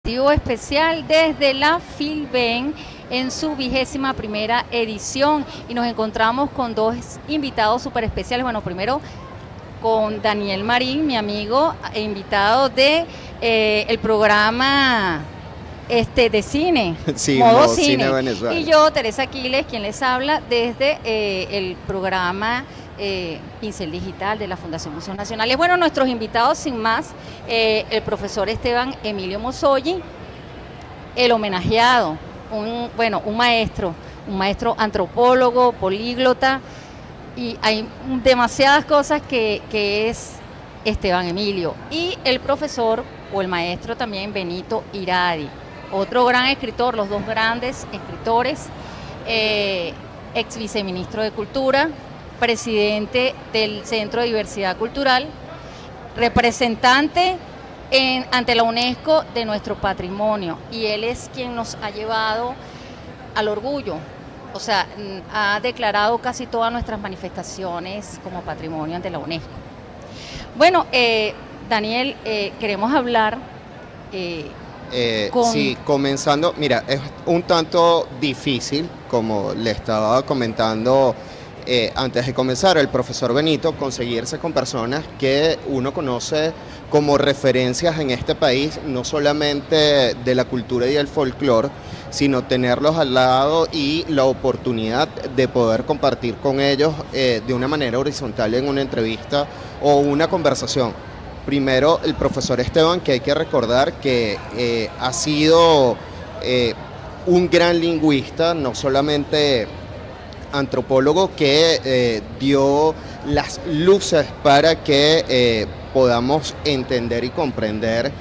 informativo especial desde la Filben en su 21ª edición, y nos encontramos con dos invitados súper especiales. Bueno, primero con Daniel Marín, mi amigo e invitado de el programa de cine, sí, Modo Cine Venezuela. Y yo, Teresa Aquiles, quien les habla desde el programa Pincel Digital de la Fundación Museos Nacionales. Bueno, nuestros invitados, sin más, el profesor Esteban Emilio Mosolli, el homenajeado, un maestro antropólogo, políglota, y hay demasiadas cosas que es Esteban Emilio, y el profesor o el maestro también Benito Iradi, otro gran escritor, los dos grandes escritores, ex viceministro de Cultura, presidente del Centro de Diversidad Cultural, representante ante la UNESCO de nuestro patrimonio, y él es quien nos ha llevado al orgullo, o sea, ha declarado casi todas nuestras manifestaciones como patrimonio ante la UNESCO. Bueno, Daniel, queremos hablar Sí, comenzando, mira, es un tanto difícil, como le estaba comentando antes de comenzar el profesor Benito, conseguirse con personas que uno conoce como referencias en este país, no solamente de la cultura y el folclore, sino tenerlos al lado y la oportunidad de poder compartir con ellos de una manera horizontal en una entrevista o una conversación. Primero, el profesor Esteban, que hay que recordar que ha sido un gran lingüista, no solamente antropólogo, que dio las luces para que podamos entender y comprender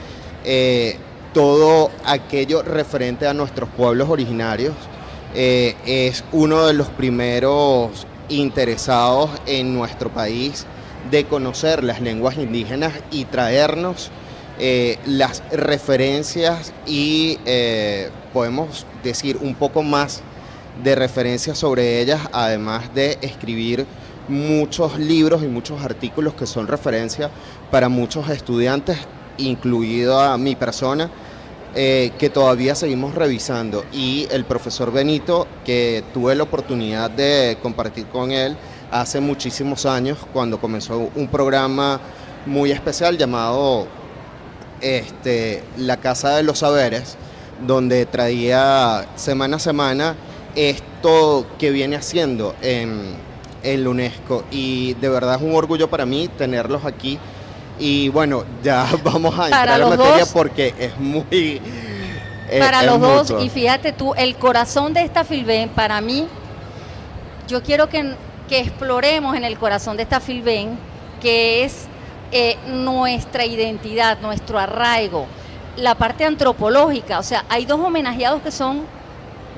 todo aquello referente a nuestros pueblos originarios. Es uno de los primeros interesados en nuestro país de conocer las lenguas indígenas y traernos las referencias y podemos decir un poco más de referencias sobre ellas, además de escribir muchos libros y muchos artículos que son referencia para muchos estudiantes, incluido a mi persona, que todavía seguimos revisando. Y el profesor Benito, que tuve la oportunidad de compartir con él hace muchísimos años, cuando comenzó un programa muy especial llamado La Casa de los Saberes, donde traía semana a semana esto que viene haciendo en la UNESCO, y de verdad es un orgullo para mí tenerlos aquí. Y bueno, ya vamos a entrar en materia porque es muy... para los dos, mucho. Y fíjate tú, el corazón de esta Filben, para mí, yo quiero que exploremos en el corazón de esta Filben, que es nuestra identidad, nuestro arraigo, la parte antropológica. O sea, hay dos homenajeados que son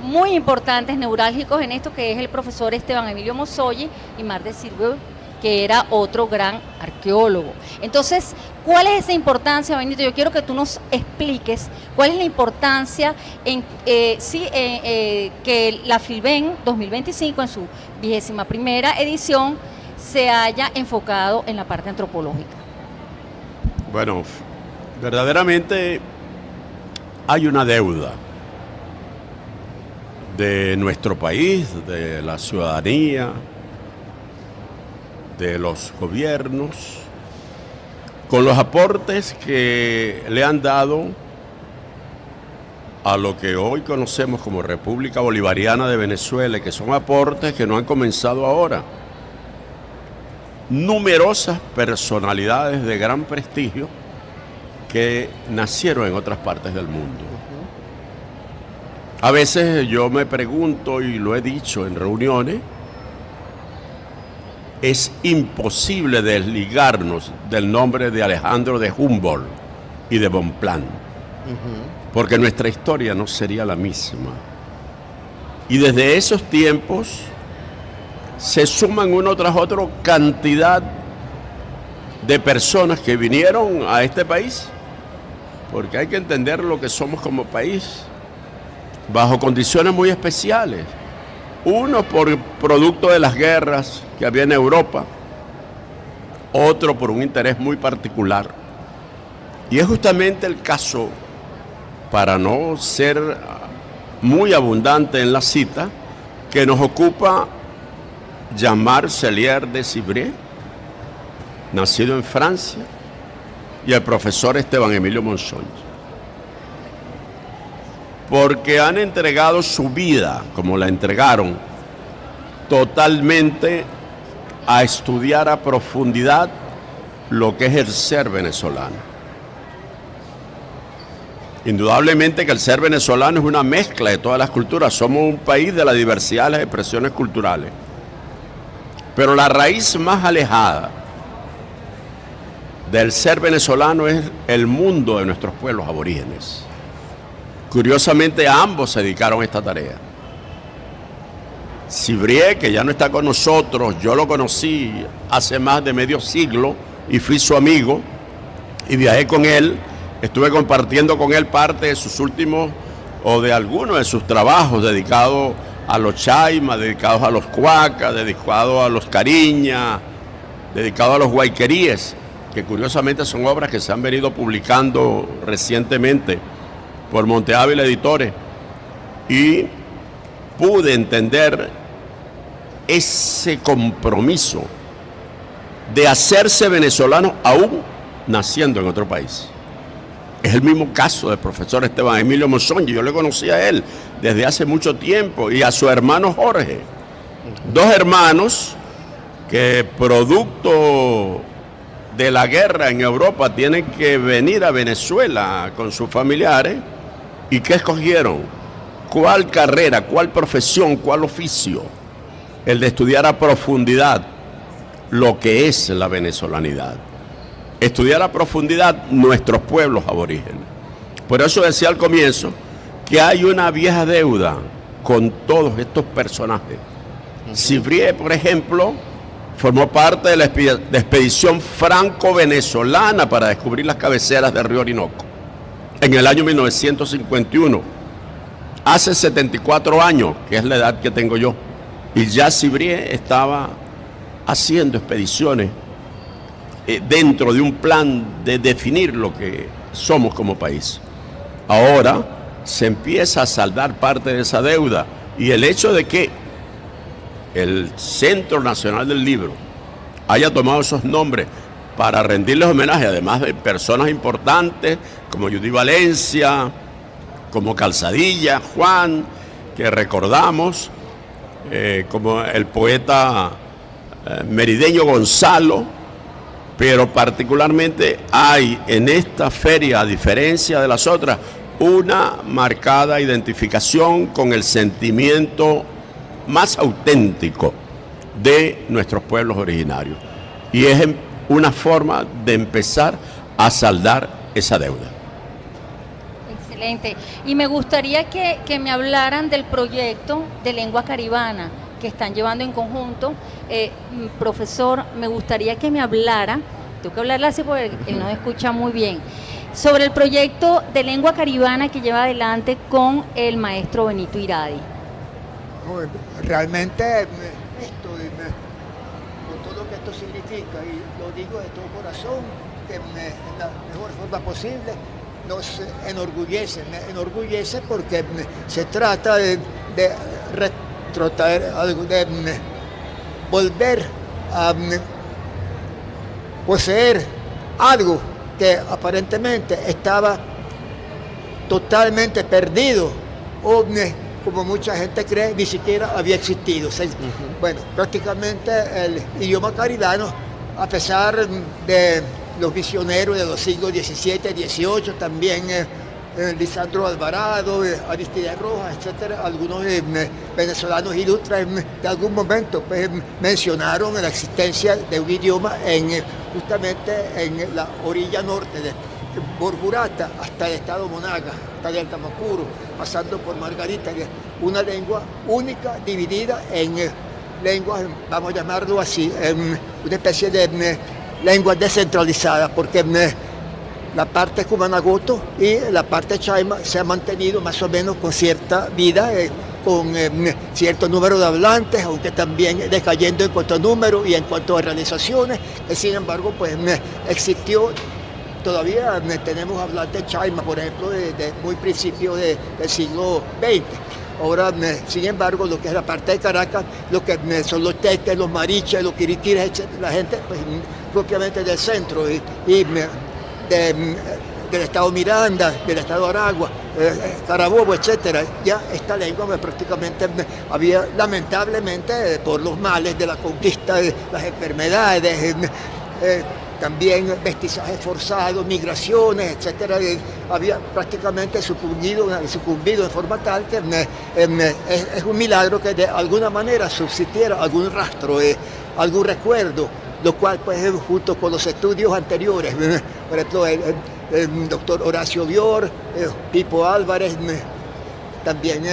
muy importantes, neurálgicos en esto, que es el profesor Esteban Emilio Mosolli y Mar de Silvio, que era otro gran arqueólogo. Entonces, ¿cuál es esa importancia, Benito? Yo quiero que tú nos expliques cuál es la importancia en que la Filben 2025, en su 21ª edición, se haya enfocado en la parte antropológica. Bueno, verdaderamente hay una deuda de nuestro país, de la ciudadanía, de los gobiernos, con los aportes que le han dado a lo que hoy conocemos como República Bolivariana de Venezuela, que son aportes que no han comenzado ahora. Numerosas personalidades de gran prestigio que nacieron en otras partes del mundo. A veces yo me pregunto, y lo he dicho en reuniones, es imposible desligarnos del nombre de Alejandro de Humboldt y de Bonpland, porque nuestra historia no sería la misma. Y desde esos tiempos se suman uno tras otro cantidad de personas que vinieron a este país, porque hay que entender lo que somos como país, bajo condiciones muy especiales. Uno por producto de las guerras que había en Europa, otro por un interés muy particular. Y es justamente el caso para no ser muy abundante en la cita, que nos ocupa Jean-Marc Cellier de Civrier, nacido en Francia, y el profesor Esteban Emilio Monzón, porque han entregado su vida, como la entregaron, totalmente a estudiar a profundidad lo que es el ser venezolano. Indudablemente que el ser venezolano es una mezcla de todas las culturas, somos un país de la diversidad de las expresiones culturales, pero la raíz más alejada del ser venezolano es el mundo de nuestros pueblos aborígenes. Curiosamente, ambos se dedicaron a esta tarea. Civrier, que ya no está con nosotros, yo lo conocí hace más de medio siglo y fui su amigo y viajé con él, estuve compartiendo con él parte de sus últimos o de algunos de sus trabajos dedicados a los chaimas, dedicados a los cuacas, dedicados a los cariñas, dedicados a los guayqueríes, que curiosamente son obras que se han venido publicando recientemente por Monte Ávila Editores, y pude entender ese compromiso de hacerse venezolano aún naciendo en otro país. Es el mismo caso del profesor Esteban Emilio Monzón. Yo le conocí a él desde hace mucho tiempo, y a su hermano Jorge, dos hermanos que producto de la guerra en Europa tienen que venir a Venezuela con sus familiares. ¿Y qué escogieron? ¿Cuál carrera, cuál profesión, cuál oficio? El de estudiar a profundidad lo que es la venezolanidad. Estudiar a profundidad nuestros pueblos aborígenes. Por eso decía al comienzo que hay una vieja deuda con todos estos personajes. Civrier, por ejemplo, formó parte de la expedición franco-venezolana para descubrir las cabeceras del río Orinoco en el año 1951, hace 74 años, que es la edad que tengo yo, y ya Civrier estaba haciendo expediciones dentro de un plan de definir lo que somos como país. Ahora se empieza a saldar parte de esa deuda, y el hecho de que el Centro Nacional del Libro haya tomado esos nombres para rendirles homenaje, además de personas importantes como Judy Valencia, como Calzadilla, Juan, que recordamos, como el poeta merideño Gonzalo, pero particularmente hay en esta feria, a diferencia de las otras, una marcada identificación con el sentimiento más auténtico de nuestros pueblos originarios, y es una forma de empezar a saldar esa deuda. Excelente. Y me gustaría que me hablaran del proyecto de lengua caribana que están llevando en conjunto. Profesor, me gustaría que me hablara, tengo que hablarle así porque él no escucha muy bien, sobre el proyecto de lengua caribana que lleva adelante con el maestro Benito Iradi. Realmente esto, con todo lo que esto significa, y lo digo de todo corazón, que en la mejor forma posible, nos enorgullece porque se trata de retrotraer algo, de volver a poseer algo que aparentemente estaba totalmente perdido, o como mucha gente cree, ni siquiera había existido. Bueno, prácticamente el idioma caribano, a pesar de los misioneros de los siglos XVII, XVIII, también Lisandro Alvarado, Aristides Rojas, etcétera, algunos venezolanos ilustres de algún momento pues, mencionaron la existencia de un idioma justamente en la orilla norte de Borburata hasta el estado Monaga, hasta el Tamacuro, pasando por Margarita, que es una lengua única dividida en lenguas, vamos a llamarlo así, en una especie de lenguas descentralizadas, porque la parte cumanagoto y la parte chaima se ha mantenido más o menos con cierta vida, con cierto número de hablantes, aunque también decayendo en cuanto a número y en cuanto a realizaciones. Sin embargo, pues existió todavía tenemos hablantes chaima, por ejemplo, de muy principio del siglo XX. Ahora, sin embargo, lo que es la parte de Caracas, lo que son los teques, los mariches, los quiriquires, etc., la gente pues, propiamente del centro del estado Miranda, del estado Aragua, Carabobo, etcétera, ya esta lengua pues, prácticamente había, lamentablemente, por los males de la conquista, de las enfermedades, también mestizajes forzados, migraciones, etcétera, había prácticamente sucumbido de forma tal que es un milagro que de alguna manera subsistiera algún rastro, algún recuerdo, lo cual pues junto con los estudios anteriores, por ejemplo el doctor Horacio Bior, Pipo Álvarez, también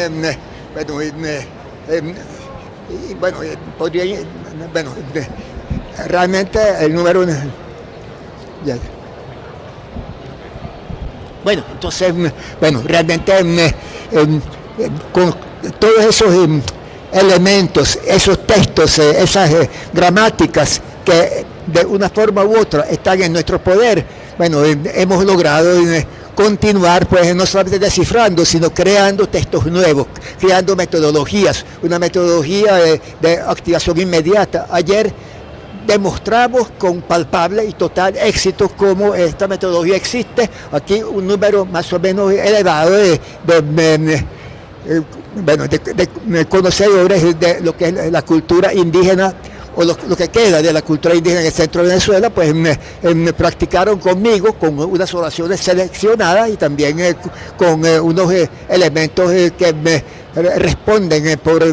realmente el número. Bueno, entonces, realmente con todos esos elementos, esos textos, esas gramáticas que de una forma u otra están en nuestro poder, hemos logrado continuar, pues no solamente descifrando, sino creando textos nuevos, creando metodologías, una metodología de activación inmediata. Ayer demostramos con palpable y total éxito cómo esta metodología existe. Aquí un número más o menos elevado de conocedores de lo que es la cultura indígena, o lo que queda de la cultura indígena en el centro de Venezuela, pues practicaron conmigo con unas oraciones seleccionadas y también con unos elementos que responden por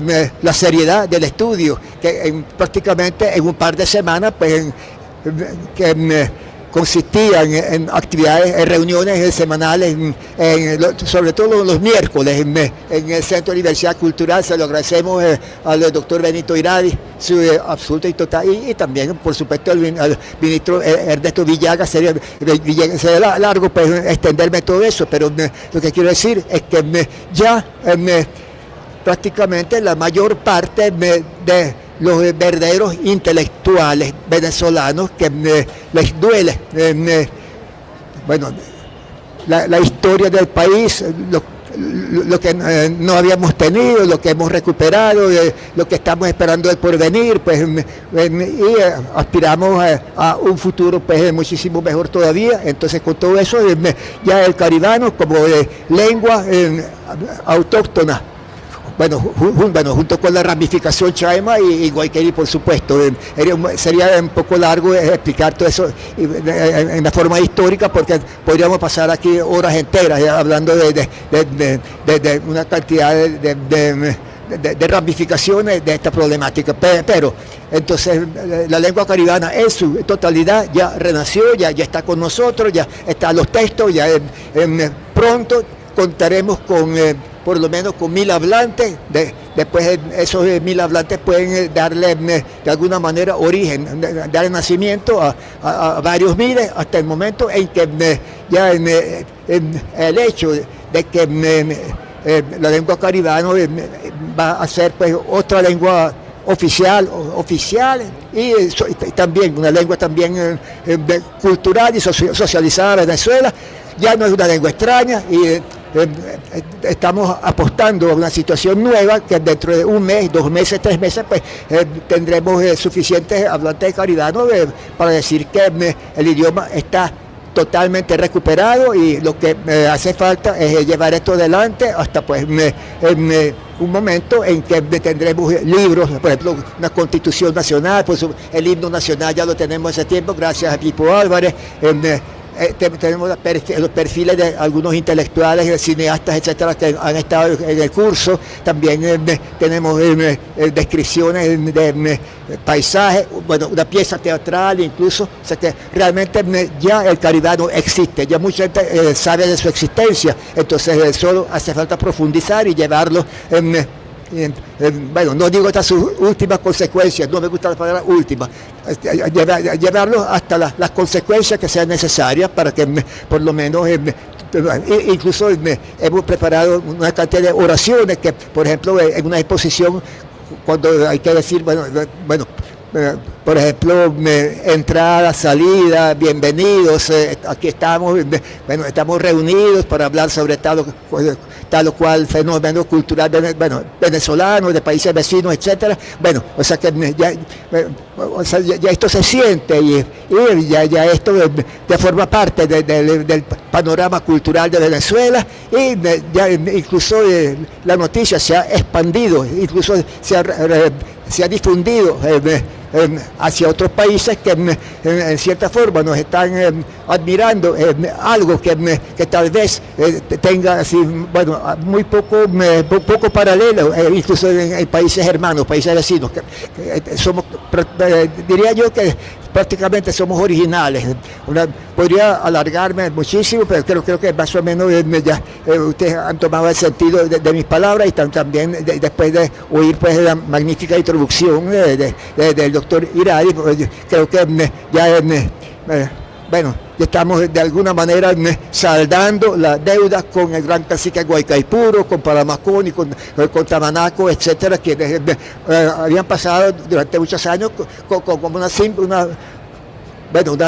la seriedad del estudio, que prácticamente en un par de semanas pues consistían en actividades, en reuniones semanales, sobre todo los miércoles en el Centro de Diversidad Cultural. Se lo agradecemos al doctor Benito Iradi, su absoluta y total, y también, por supuesto, al ministro Ernesto Villaga. Sería largo pues, extenderme todo eso, pero lo que quiero decir es que ya prácticamente la mayor parte de los verdaderos intelectuales venezolanos que les duele la historia del país, lo que no habíamos tenido, lo que hemos recuperado, lo que estamos esperando del porvenir, pues, y aspiramos a un futuro pues, muchísimo mejor todavía. Entonces, con todo eso, ya el caribano como lengua autóctona, junto con la ramificación chaima y guayquerí, por supuesto. Sería un poco largo explicar todo eso en la forma histórica, porque podríamos pasar aquí horas enteras hablando de una cantidad de ramificaciones de esta problemática. Pero entonces la lengua caribana en su totalidad ya renació, ya está con nosotros, ya están los textos, ya pronto contaremos con por lo menos con 1000 hablantes. Después esos 1000 hablantes pueden darle de alguna manera origen, darle nacimiento a varios miles, hasta el momento en que ya el hecho de que la lengua caribana va a ser pues otra lengua oficial y también una lengua también cultural y socializada en Venezuela. Ya no es una lengua extraña y estamos apostando a una situación nueva que dentro de un mes, 2 meses, 3 meses, pues tendremos suficientes hablantes de caridano para decir que el idioma está totalmente recuperado, y lo que hace falta es llevar esto adelante hasta pues un momento en que tendremos libros, por ejemplo, una constitución nacional, pues el himno nacional ya lo tenemos hace tiempo, gracias a Pipo Álvarez. Tenemos los perfiles de algunos intelectuales, cineastas, etcétera, que han estado en el curso. También tenemos descripciones de paisajes, una pieza teatral incluso. O sea que realmente ya el caribano existe, ya mucha gente sabe de su existencia. Entonces solo hace falta profundizar y llevarlo no digo estas últimas consecuencias, no me gusta la palabra última, llevarlos hasta las consecuencias que sean necesarias para que por lo menos incluso hemos preparado una cantidad de oraciones que, por ejemplo, en una exposición, cuando hay que decir, por ejemplo, entrada, salida, bienvenidos, aquí estamos, bueno, estamos reunidos para hablar sobre tal o cual fenómeno cultural, bueno, venezolano, de países vecinos, etcétera. Bueno, o sea que ya esto se siente y ya esto ya forma parte del panorama cultural de Venezuela, y ya incluso la noticia se ha expandido, incluso se ha difundido hacia otros países que en cierta forma nos están admirando, algo que tal vez tenga así, bueno, muy poco paralelo, incluso en países hermanos, países vecinos, que somos, diría yo que prácticamente somos originales. Podría alargarme muchísimo, pero creo que más o menos ya ustedes han tomado el sentido de mis palabras, y también después de oír pues la magnífica introducción del doctor Iradi, pues, creo que ya bueno, ya estamos de alguna manera saldando la deuda con el gran cacique Guaycaipuro, con Palamacón y con Tamanaco, etcétera, que habían pasado durante muchos años como una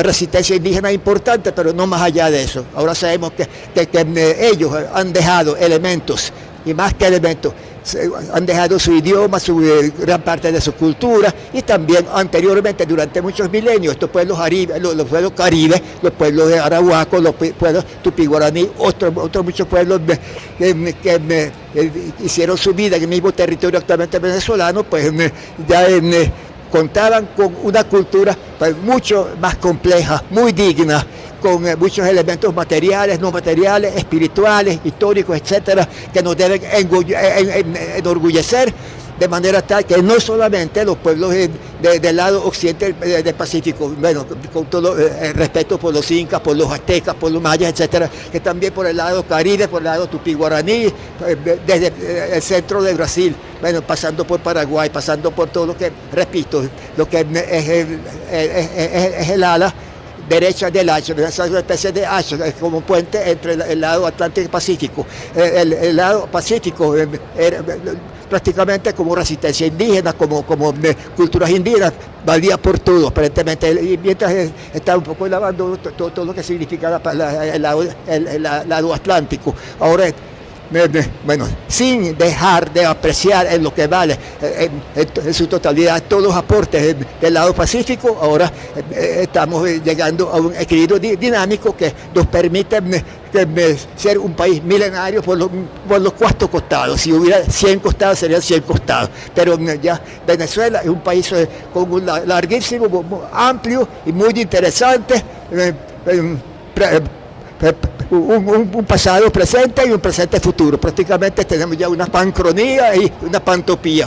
resistencia indígena importante, pero no más allá de eso. Ahora sabemos que ellos han dejado elementos, y más que elementos, han dejado su idioma, gran parte de su cultura, y también anteriormente, durante muchos milenios, estos pueblos los pueblos caribes, los pueblos de Arahuaco, los pueblos tupí-guaraní, otros muchos pueblos que hicieron su vida en el mismo territorio actualmente venezolano, pues ya contaban con una cultura pues, mucho más compleja, muy digna, con muchos elementos materiales, no materiales, espirituales, históricos, etcétera, que nos deben enorgullecer, de manera tal que no solamente los pueblos del lado occidente del Pacífico, bueno, con todo el respeto por los incas, por los aztecas, por los mayas, etcétera, que también por el lado caribe, por el lado tupí-guaraní, desde el centro de Brasil, bueno, pasando por Paraguay, pasando por todo lo que, repito, lo que es el ala derecha del H, esa es una especie de H, como puente entre el lado Atlántico y Pacífico. El lado Pacífico era prácticamente como resistencia indígena, como culturas indígenas, valía por todo, aparentemente, y mientras estaba un poco lavando todo lo que significa el lado Atlántico. Ahora, bueno, sin dejar de apreciar en lo que vale en su totalidad todos los aportes del lado Pacífico, ahora estamos llegando a un equilibrio dinámico que nos permite ser un país milenario por los 4 costados. Si hubiera 100 costados, serían 100 costados. Pero ya Venezuela es un país con un larguísimo, amplio y muy interesante, un pasado presente y un presente futuro. Prácticamente tenemos ya una pancronía y una pantopía,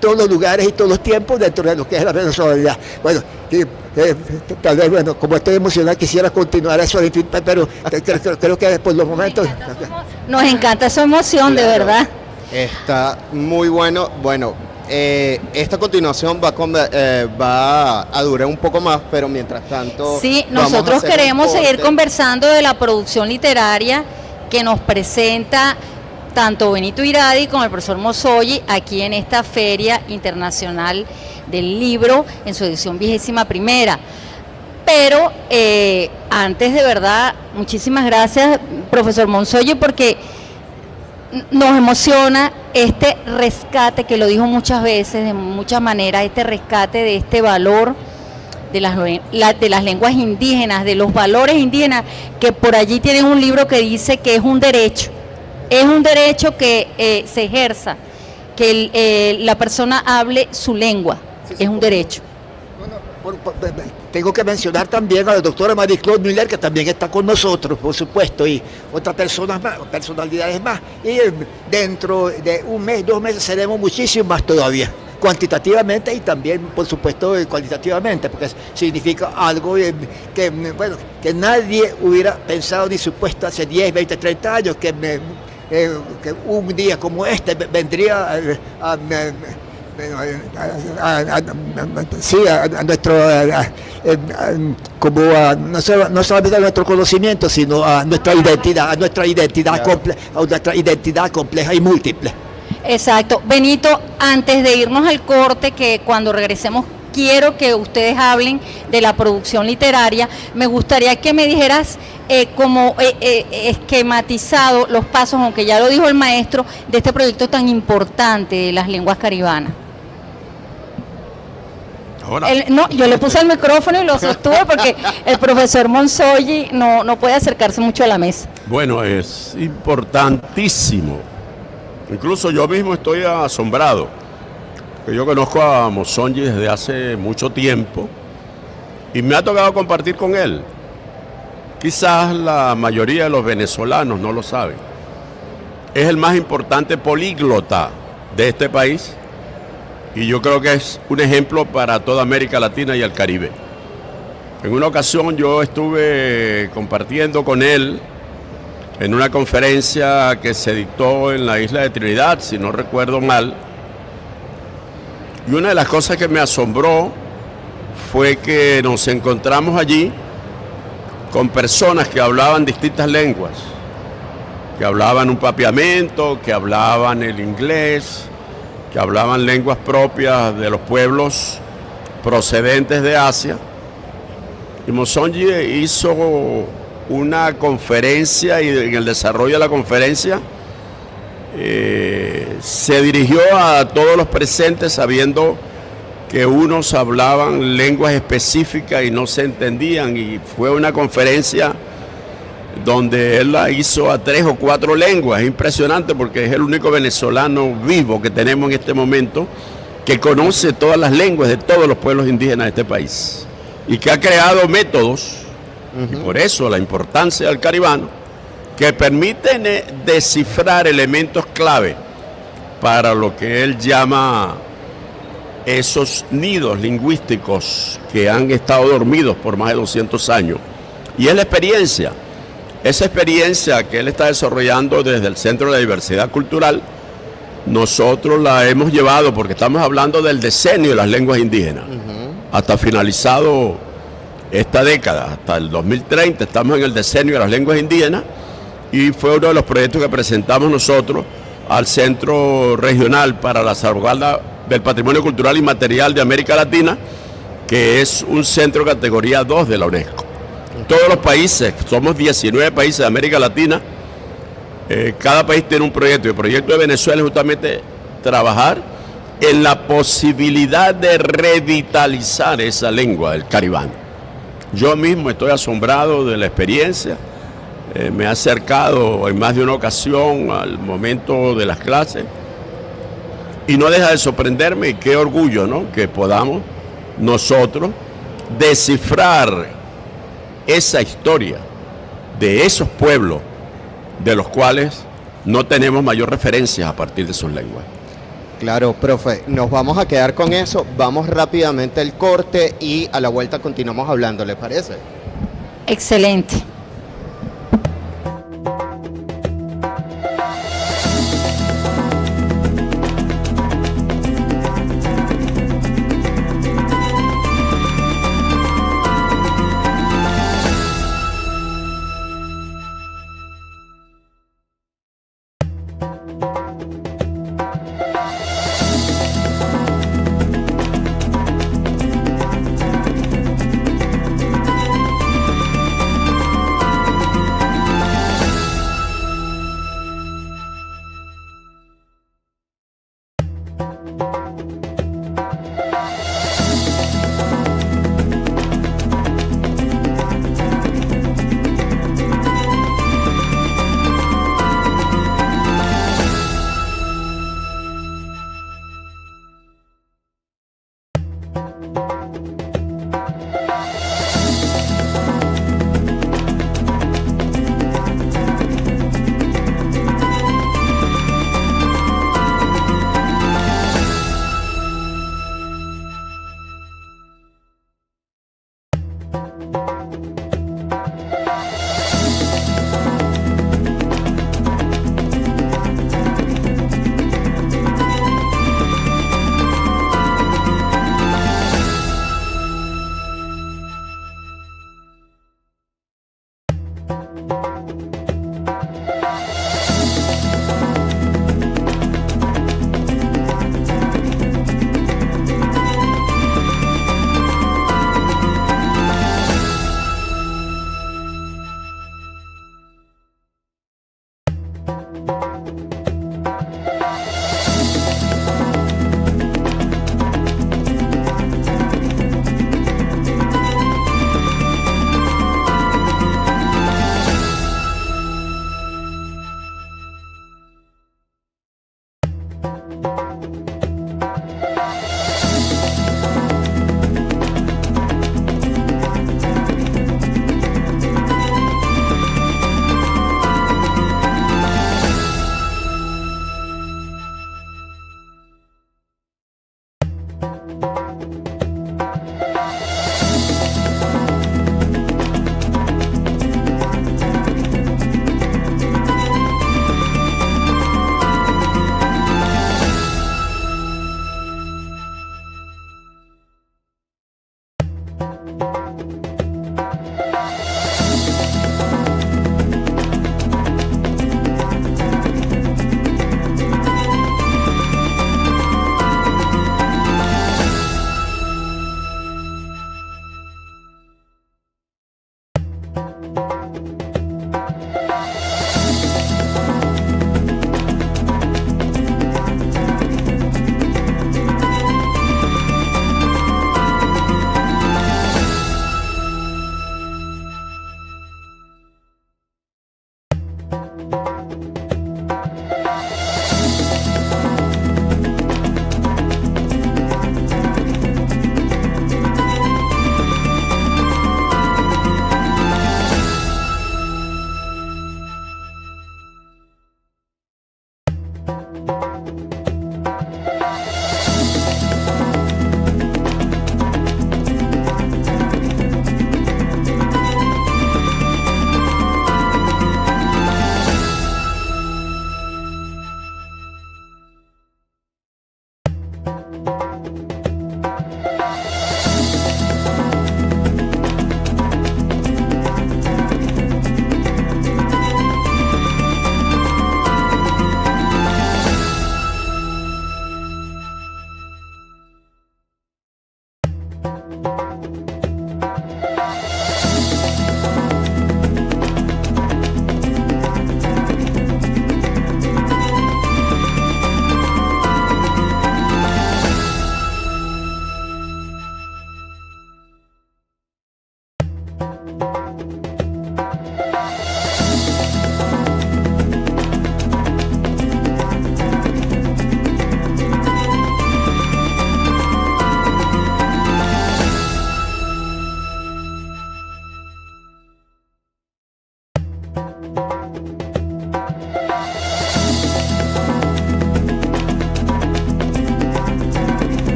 todos los lugares y todos los tiempos dentro de lo que es la venezolaridad. Bueno, tal vez, bueno, como estoy emocionado, quisiera continuar eso, pero creo que por los momentos... Nos encanta su emoción, de verdad. Está muy bueno. Bueno, esta continuación va a durar un poco más, pero mientras tanto... Sí, nosotros queremos seguir conversando de la producción literaria que nos presenta tanto Benito Iradi como el profesor Mozoyi aquí en esta Feria Internacional del Libro en su edición 21ª. Pero antes, de verdad, muchísimas gracias, profesor Mozoyi, porque nos emociona este rescate, que lo dijo muchas veces, de muchas maneras, este rescate de este valor de las lenguas indígenas, de los valores indígenas, que por allí tienen un libro que dice que es un derecho que se ejerza, que la persona hable su lengua, es un derecho. Tengo que mencionar también a la doctora Marie-Claude Müller, que también está con nosotros, por supuesto, y otras personas más, personalidades más. Y dentro de un mes, 2 meses, seremos muchísimos más todavía, cuantitativamente y también, por supuesto, cualitativamente, porque significa algo que nadie hubiera pensado ni supuesto hace 10, 20, 30 años, que un día como este vendría a nuestro, no solamente a nuestro conocimiento, sino a nuestra identidad compleja y múltiple. Exacto. Benito, antes de irnos al corte, que cuando regresemos quiero que ustedes hablen de la producción literaria. Me gustaría que me dijeras esquematizado los pasos, aunque ya lo dijo el maestro, de este proyecto tan importante de las lenguas caribanas. No, yo le puse el micrófono y lo sostuve porque el profesor Monzoyi no puede acercarse mucho a la mesa. Bueno, es importantísimo. Incluso yo mismo estoy asombrado. Yo conozco a Monzoyi desde hace mucho tiempo y me ha tocado compartir con él. Quizás la mayoría de los venezolanos no lo saben. Es el más importante políglota de este país. Y yo creo que es un ejemplo para toda América Latina y el Caribe. En una ocasión yo estuve compartiendo con él en una conferencia que se dictó en la isla de Trinidad, si no recuerdo mal. Y una de las cosas que me asombró fue que nos encontramos allí con personas que hablaban distintas lenguas, que hablaban un papiamento, que hablaban el inglés, que hablaban lenguas propias de los pueblos procedentes de Asia. Y Monzoyi hizo una conferencia y en el desarrollo de la conferencia se dirigió a todos los presentes sabiendo que unos hablaban lenguas específicas y no se entendían, y fue una conferencia donde él la hizo a 3 o 4 lenguas. Es impresionante porque es el único venezolano vivo que tenemos en este momento que conoce todas las lenguas de todos los pueblos indígenas de este país y que ha creado métodos, y por eso la importancia del caribano, que permiten descifrar elementos clave para lo que él llama esos nidos lingüísticos que han estado dormidos por más de 200 años. Y es la experiencia. Esa experiencia que él está desarrollando desde el Centro de la Diversidad Cultural, nosotros la hemos llevado, porque estamos hablando del decenio de las lenguas indígenas, hasta finalizado esta década, hasta el 2030, estamos en el decenio de las lenguas indígenas, y fue uno de los proyectos que presentamos nosotros al Centro Regional para la Salvaguarda del Patrimonio Cultural Inmaterial de América Latina, que es un centro categoría 2 de la UNESCO. Todos los países, somos 19 países de América Latina, cada país tiene un proyecto, y el proyecto de Venezuela es justamente trabajar en la posibilidad de revitalizar esa lengua, el caribano. Yo mismo estoy asombrado de la experiencia, me he acercado en más de una ocasión al momento de las clases, y no deja de sorprenderme, y qué orgullo, ¿no?, que podamos nosotros descifrar esa historia de esos pueblos de los cuales no tenemos mayor referencia a partir de sus lenguas. Claro, profe, nos vamos a quedar con eso, vamos rápidamente al corte y a la vuelta continuamos hablando, ¿le parece? Excelente.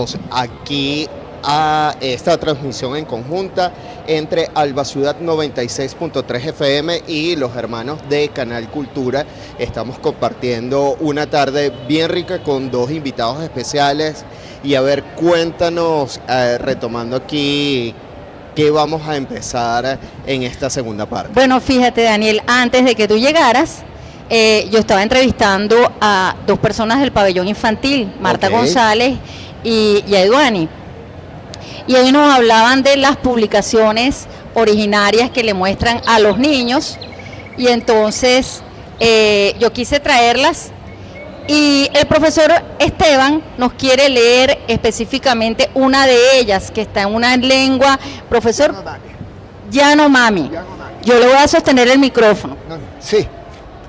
bienvenidos aquí a esta transmisión en conjunta entre Alba Ciudad 96.3 FM y los hermanos de Canal Cultura. Estamos compartiendo una tarde bien rica con dos invitados especiales. Y a ver, cuéntanos, retomando aquí, ¿qué vamos a empezar en esta segunda parte? Bueno, fíjate, Daniel, antes de que tú llegaras, yo estaba entrevistando a dos personas del pabellón infantil, Marta González y Eduani. Y ellos nos hablaban de las publicaciones originarias que le muestran a los niños. Y entonces yo quise traerlas. Y el profesor Esteban nos quiere leer específicamente una de ellas, que está en una lengua, profesor, Yanomami. Yo le voy a sostener el micrófono. Sí,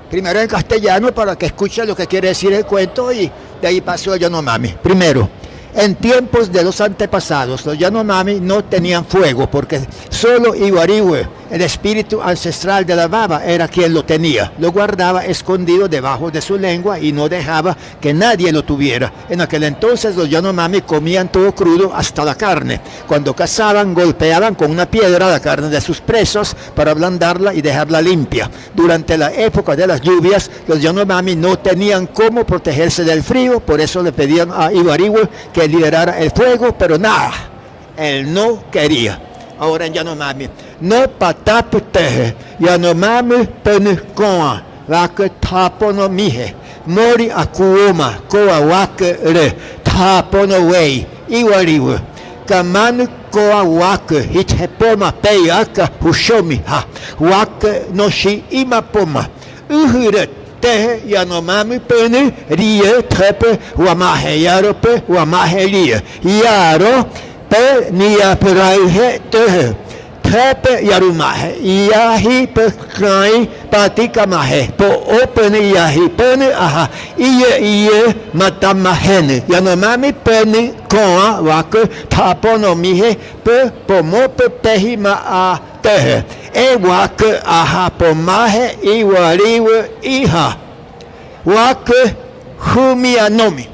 primero en castellano para que escuche lo que quiere decir el cuento y de ahí paso a Yanomami. Primero, en tiempos de los antepasados, los Yanomami no tenían fuego porque solo Iwariwe, el espíritu ancestral de la baba, era quien lo tenía. Lo guardaba escondido debajo de su lengua y no dejaba que nadie lo tuviera. En aquel entonces los Yanomami comían todo crudo hasta la carne. Cuando cazaban, golpeaban con una piedra la carne de sus presos para ablandarla y dejarla limpia. Durante la época de las lluvias, los Yanomami no tenían cómo protegerse del frío, por eso le pedían a Iwariwe que liberara el fuego, pero nada, él no quería. Ahora en Yanomami, no pataputeje, Yanomami penekoa, wake tapono mihe, mori akuoma, koa wake re, tapono wei, Iwariwe, kamanu koa wake, hitepoma peyaka hushomi ha, wake no shi imapoma, uhuret, tehe Yanomami pene rie tepe wamahe yarope wamahe rie yaro pe niya peraihe tehe tepe yarumahe yahi pe kai patikamahe po opene yahi pene aha iye matamahene Yanomami pene koa wake tapono mihe pe pomope tehi maa tehe e wake aha pomahe Iwariwe iha wake humianomi.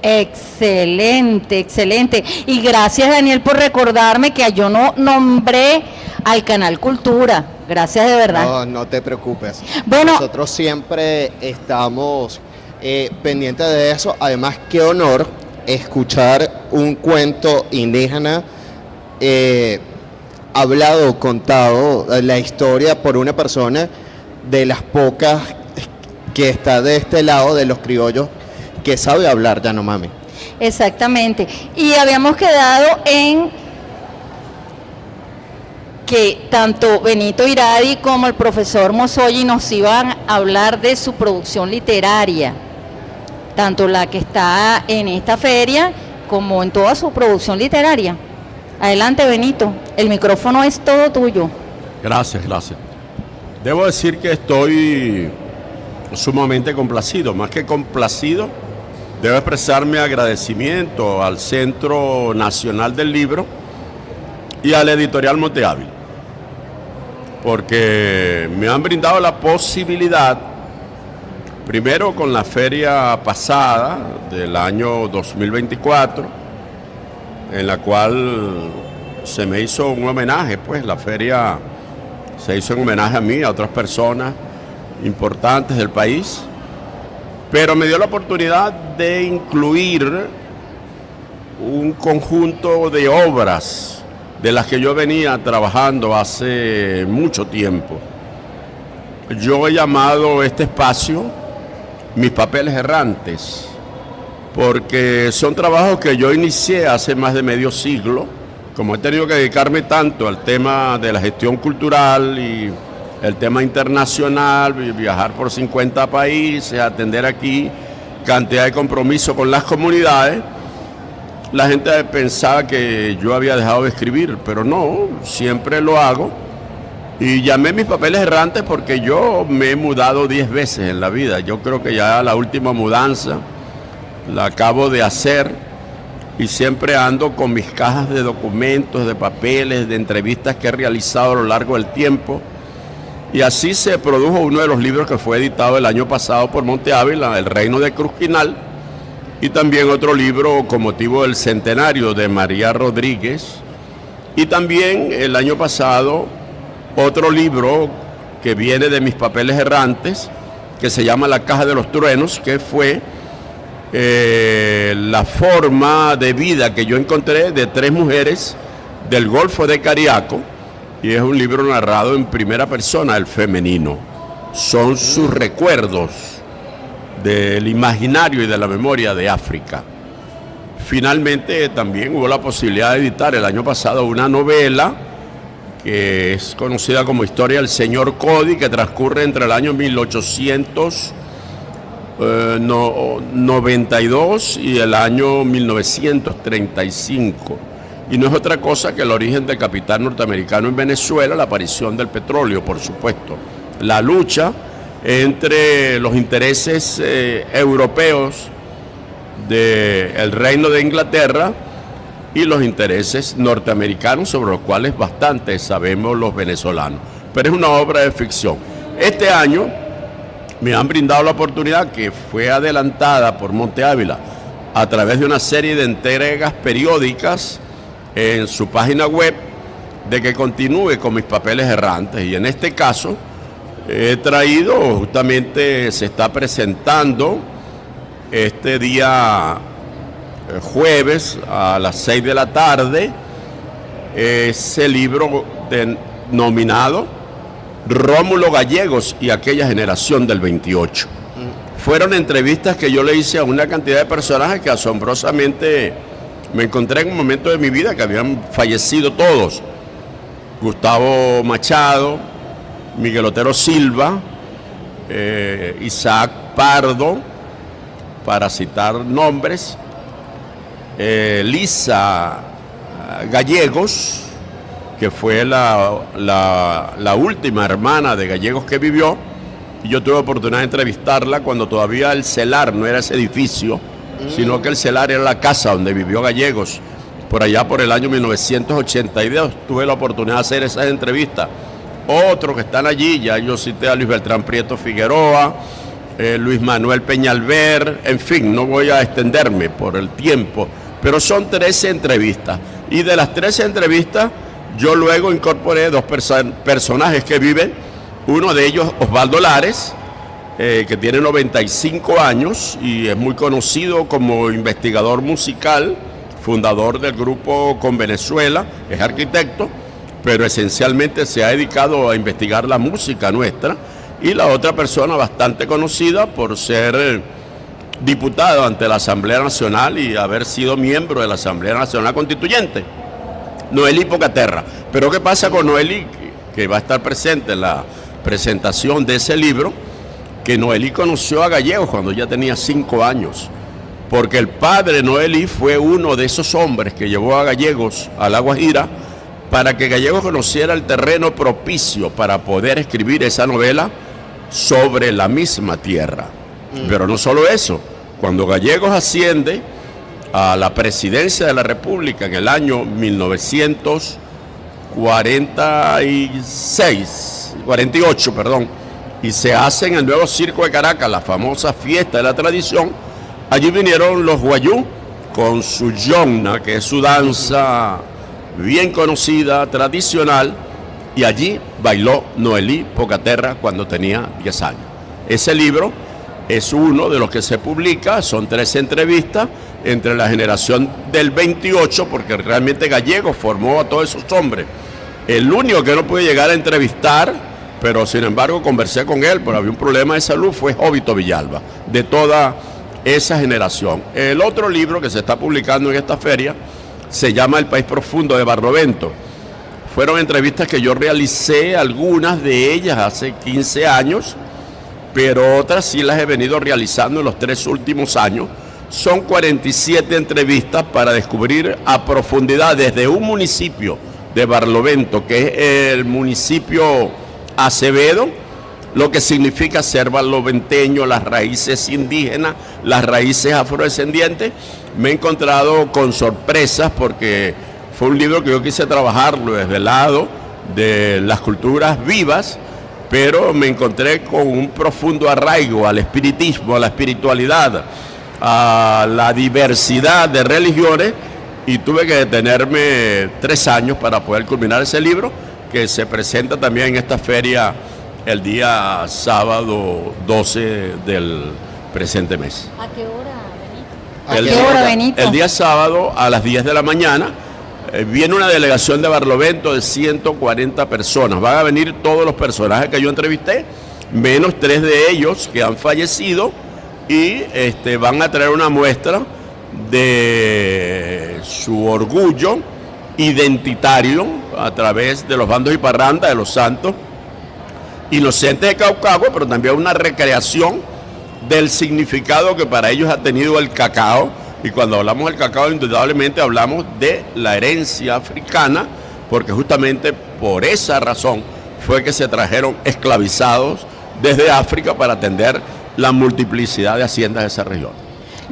Excelente, excelente. Y gracias, Daniel, por recordarme que yo no nombré al Canal Cultura. Gracias de verdad. No, no te preocupes. Bueno, nosotros siempre estamos pendientes de eso. Además, qué honor escuchar un cuento indígena hablado, contado, la historia por una persona de las pocas que está de este lado de los criollos que sabe hablar Yanomami. Exactamente. Y habíamos quedado en que tanto Benito Iradi como el profesor Mozoyi nos iban a hablar de su producción literaria, tanto la que está en esta feria como en toda su producción literaria. Adelante, Benito, el micrófono es todo tuyo. Gracias, gracias. Debo decir que estoy sumamente complacido, más que complacido, debo expresar mi agradecimiento al Centro Nacional del Libro y a la Editorial Monte Ávila, porque me han brindado la posibilidad, primero con la feria pasada del año 2024, en la cual se me hizo un homenaje, pues la feria se hizo en homenaje a mí, a otras personas importantes del país, pero me dio la oportunidad de incluir un conjunto de obras de las que yo venía trabajando hace mucho tiempo. Yo he llamado este espacio Mis Papeles Errantes, porque son trabajos que yo inicié hace más de medio siglo, como he tenido que dedicarme tanto al tema de la gestión cultural y el tema internacional, viajar por 50 países, atender aquí cantidad de compromiso con las comunidades. La gente pensaba que yo había dejado de escribir, pero no, siempre lo hago. Y llamé Mis Papeles Errantes porque yo me he mudado 10 veces en la vida. Yo creo que ya la última mudanza la acabo de hacer y siempre ando con mis cajas de documentos, de papeles, de entrevistas que he realizado a lo largo del tiempo. Y así se produjo uno de los libros que fue editado el año pasado por Monte Ávila, El Reino de Cruzquinal, y también otro libro con motivo del centenario de María Rodríguez, y también el año pasado otro libro que viene de mis papeles errantes, que se llama La Caja de los Truenos, que fue la forma de vida que yo encontré de 3 mujeres del Golfo de Cariaco, y es un libro narrado en primera persona, el femenino. Son sus recuerdos del imaginario y de la memoria de África. Finalmente también hubo la posibilidad de editar el año pasado una novela que es conocida como Historia del Señor Cody, que transcurre entre el año 1892 y el año 1935. Y no es otra cosa que el origen del capital norteamericano en Venezuela, la aparición del petróleo, por supuesto, la lucha entre los intereses europeos del Reino de Inglaterra y los intereses norteamericanos, sobre los cuales bastante sabemos los venezolanos. Pero es una obra de ficción. Este año me han brindado la oportunidad, que fue adelantada por Monte Ávila a través de una serie de entregas periódicas en su página web, de que continúe con mis papeles errantes. Y en este caso he traído, justamente se está presentando este día jueves a las 6 de la tarde, ese libro denominado Rómulo Gallegos y aquella generación del 28. Fueron entrevistas que yo le hice a una cantidad de personajes que asombrosamente me encontré en un momento de mi vida que habían fallecido todos. Gustavo Machado, Miguel Otero Silva, Isaac Pardo, para citar nombres, Lisa Gallegos, que fue la última hermana de Gallegos que vivió, y yo tuve oportunidad de entrevistarla cuando todavía el CELAR no era ese edificio, sino que el CELAR era la casa donde vivió Gallegos. Por allá por el año 1982 tuve la oportunidad de hacer esas entrevistas. Otros que están allí, ya yo cité a Luis Beltrán Prieto Figueroa, Luis Manuel Peñalver, en fin, no voy a extenderme por el tiempo, pero son 13 entrevistas, y de las 13 entrevistas yo luego incorporé 2 personajes que viven, uno de ellos Osvaldo Lares, que tiene 95 años y es muy conocido como investigador musical, fundador del grupo Con Venezuela, es arquitecto, pero esencialmente se ha dedicado a investigar la música nuestra. Y la otra persona bastante conocida por ser diputado ante la Asamblea Nacional y haber sido miembro de la Asamblea Nacional Constituyente, Noelí Pocaterra. Pero ¿qué pasa con Noelí, que va a estar presente en la presentación de ese libro? Que Noelí conoció a Gallegos cuando ya tenía 5 años, porque el padre de Noelí fue uno de esos hombres que llevó a Gallegos a La Guajira para que Gallegos conociera el terreno propicio para poder escribir esa novela sobre la misma tierra. Pero no solo eso, cuando Gallegos asciende a la presidencia de la República en el año 1948, y se hace en el nuevo Circo de Caracas la famosa fiesta de la tradición, allí vinieron los guayú con su yonna, que es su danza bien conocida, tradicional, y allí bailó Noelí Pocaterra cuando tenía 10 años. Ese libro es uno de los que se publica, son 13 entrevistas entre la generación del 28, porque realmente Gallegos formó a todos esos hombres. El único que no pude llegar a entrevistar, pero sin embargo conversé con él, pero había un problema de salud, fue Jóbito Villalba, de toda esa generación. El otro libro que se está publicando en esta feria se llama El País Profundo, de Barlovento. Fueron entrevistas que yo realicé, algunas de ellas hace 15 años, pero otras sí las he venido realizando en los 3 últimos años. Son 47 entrevistas para descubrir a profundidad desde un municipio de Barlovento, que es el municipio Acevedo, lo que significa ser barloventeño, las raíces indígenas, las raíces afrodescendientes. Me he encontrado con sorpresas porque fue un libro que yo quise trabajarlo desde el lado de las culturas vivas, pero me encontré con un profundo arraigo al espiritismo, a la espiritualidad, a la diversidad de religiones, y tuve que detenerme 3 años para poder culminar ese libro, que se presenta también en esta feria el día sábado 12 del presente mes. ¿A qué hora, Benito? ¿A qué hora, Benito? El día sábado a las 10 de la mañana viene una delegación de Barlovento de 140 personas. Van a venir todos los personajes que yo entrevisté, menos 3 de ellos que han fallecido, y van a traer una muestra de su orgullo identitario a través de los bandos y parrandas de los santos inocentes de Caucagua, pero también una recreación del significado que para ellos ha tenido el cacao. Y cuando hablamos del cacao, indudablemente hablamos de la herencia africana, porque justamente por esa razón fue que se trajeron esclavizados desde África para atender la multiplicidad de haciendas de esa región.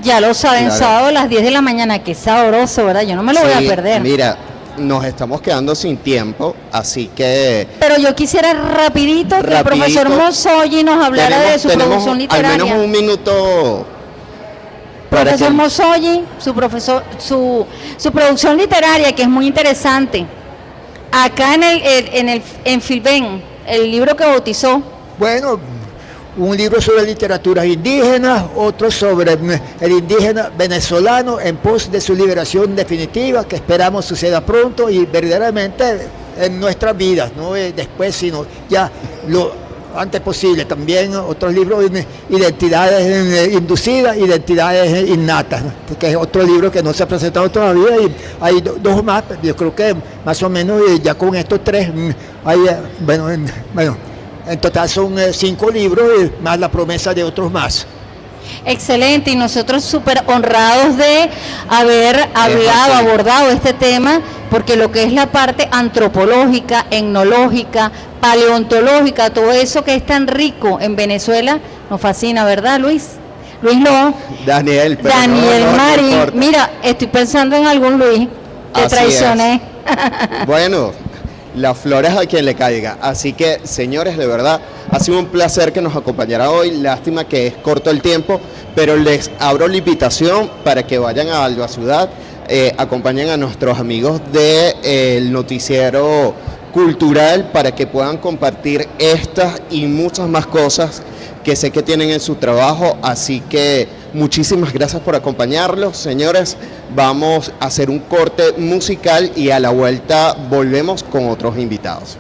Ya lo saben, Claro. sábado a las 10 de la mañana, que sabroso, ¿verdad? Yo no me lo voy a perder. Mira, nos estamos quedando sin tiempo, así que Pero yo quisiera rapidito que el profesor Mosolli nos hablara de su producción al literaria. menos un minuto para Profesor que- Mosolli, su producción literaria, que es muy interesante. Acá en Filben, el libro que bautizó. Bueno, un libro sobre literaturas indígenas, otro sobre el indígena venezolano en pos de su liberación definitiva, que esperamos suceda pronto y verdaderamente en nuestras vidas, no después, sino ya lo antes posible. También otros libros, identidades inducidas, identidades innatas, ¿no? Que es otro libro que no se ha presentado todavía, y hay 2 más. Yo creo que más o menos ya con estos 3 hay, bueno, en total son 5 libros, más la promesa de otros más. Excelente, y nosotros súper honrados de haber hablado, así. abordado este tema, porque lo que es la parte antropológica, etnológica, paleontológica, todo eso que es tan rico en Venezuela, nos fascina, ¿verdad, Luis? Luis no. Daniel, pero Daniel no Mari, importa. mira, estoy pensando en algún Luis, te Así traicioné. Bueno, las flores a quien le caiga. Así que, señores, de verdad, ha sido un placer que nos acompañara hoy. Lástima que es corto el tiempo, pero les abro la invitación para que vayan a Alba Ciudad, acompañen a nuestros amigos del noticiero cultural para que puedan compartir estas y muchas más cosas que sé que tienen en su trabajo. Así que muchísimas gracias por acompañarlos, señores. Vamos a hacer un corte musical y a la vuelta volvemos con otros invitados.